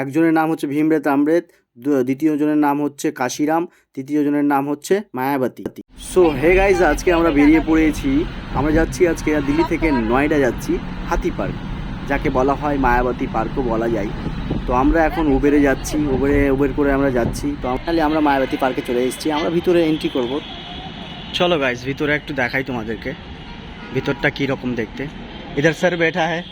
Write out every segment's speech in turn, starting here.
একজনের নাম হচ্ছে ভীমরেত আমরেত, দ্বিতীয় জনের নাম হচ্ছে কাশিরাম, তৃতীয় জনের নাম হচ্ছে মায়াবতী। সো হে গাইজ, আজকে আমরা বেরিয়ে পড়েছি। আমরা যাচ্ছি আজকে দিল্লি থেকে নয়ডা যাচ্ছি হাতি পার্ক, যাকে বলা হয় মায়াবতী পার্কও বলা যায়। তো আমরা এখন উবেরে যাচ্ছি, উবের করে আমরা যাচ্ছি। তো আমরা মায়াবতী পার্কে চলে এসেছি, আমরা ভিতরে এন্ট্রি করব। চলো গাইজ, ভিতরে একটু দেখাই তোমাদেরকে ভিতরটা কীরকম দেখতে। ইধার স্যার বেঠা হ্যায়।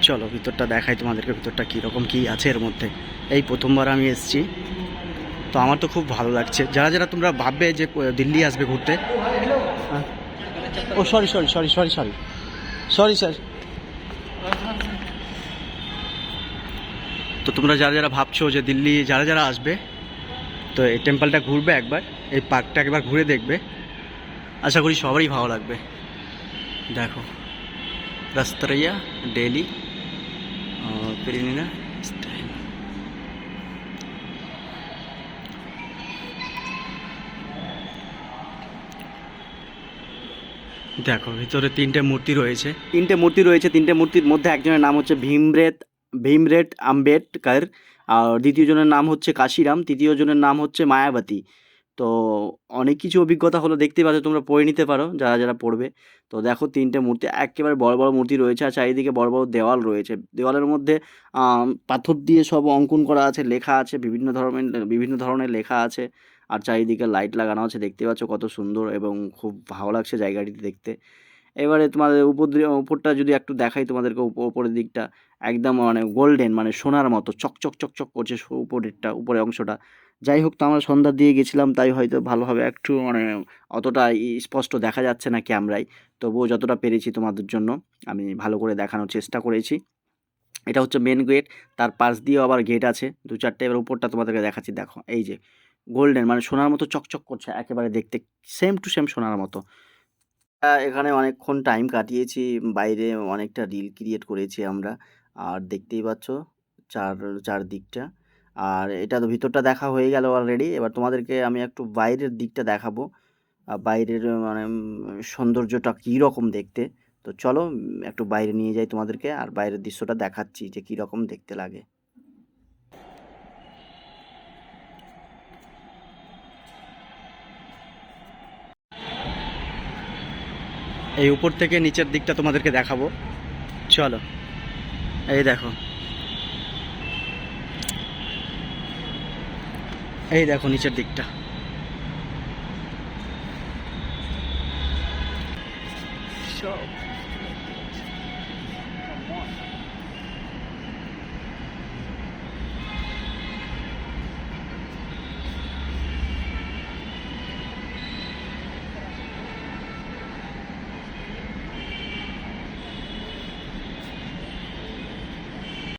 চলো ভিতরটা দেখাই তোমাদেরকে, ভিতরটা কীরকম কী আছে এর মধ্যে। এই প্রথমবার আমি এসেছি, তো আমার তো খুব ভালো লাগছে। যারা যারা তোমরা ভাববে যে দিল্লি আসবে ঘুরতে, ও sorry sorry sorry sorry sorry sorry sir. তো তোমরা যারা যারা ভাবছো যে দিল্লি যারা যারা আসবে, তো এই টেম্পলটা ঘুরবে একবার, এই পার্কটা একবার ঘুরে দেখবে, আশা করি সবারই ভালো লাগবে। দেখো রাস্তারিয়া ডেলি পেরিনিনা স্টাইল। দেখো ভিতরে তিনটে মূর্তি রয়েছে, তিনটে মূর্তির মধ্যে একজনের নাম হচ্ছে ভীমরেট আম্বেদকর, আর দ্বিতীয় জনের নাম হচ্ছে কাশিরাম, তৃতীয় জনের নাম হচ্ছে মায়াবতী। তো অনেক কিছু অভিজ্ঞতা হলো, দেখতে পাচ্ছ, তোমরা পড়ে নিতে পারো যারা যারা পড়বে। তো দেখো তিনটে মূর্তি, একেবারে বড় বড় মূর্তি রয়েছে, আর চারিদিকে বড় বড় দেওয়াল রয়েছে। দেওয়ালের মধ্যে পাথর দিয়ে সব অঙ্কন করা আছে, লেখা আছে, বিভিন্ন ধরনের লেখা আছে। আর চারিদিকে লাইট লাগানো আছে, দেখতে পাচ্ছ কত সুন্দর এবং খুব ভালো লাগছে জায়গাটি দেখতে। এবারে তোমাদের উপরটা যদি একটু দেখাই তোমাদেরকে, উপরের দিকটা একদম মানে গোল্ডেন, মানে সোনার মতো চকচক চকচক করছে উপরের অংশটা। যাই হোক, তো আমরা সন্ধ্যার দিয়ে গেছিলাম, তাই হয়তো ভালোভাবে একটু মানে অতটা স্পষ্ট দেখা যাচ্ছে না ক্যামেরায়। তবুও যতটা পেরেছি তোমাদের জন্য আমি ভালো করে দেখানোর চেষ্টা করেছি। এটা হচ্ছে মেন গেট, তার পাশ দিয়েও আবার গেট আছে দু চারটে। এবার উপরটা তোমাদেরকে দেখাচ্ছি, দেখো এই যে গোল্ডেন, মানে সোনার মতো চকচক করছে একেবারে, দেখতে সেম টু সেম সোনার মতো। এখানে অনেকক্ষণ টাইম কাটিয়েছি, বাইরে অনেকটা রিল ক্রিয়েট করেছি আমরা। আর দেখতেই পাচ্ছ চারদিকটা। আর এটা তো ভিতরটা দেখা হয়ে গেল অলরেডি। এবার তোমাদেরকে আমি একটু বাইরের দিকটা দেখাবো, বাইরের মানে সৌন্দর্যটা কীরকম দেখতে। তো চলো একটু বাইরে নিয়ে যাই তোমাদেরকে, আর বাইরের দৃশ্যটা দেখাচ্ছি যে কীরকম দেখতে লাগে। এই উপর থেকে নিচের দিকটা তোমাদেরকে দেখাবো, চলো। এই দেখো, এই দেখো নিচের দিকটা। সব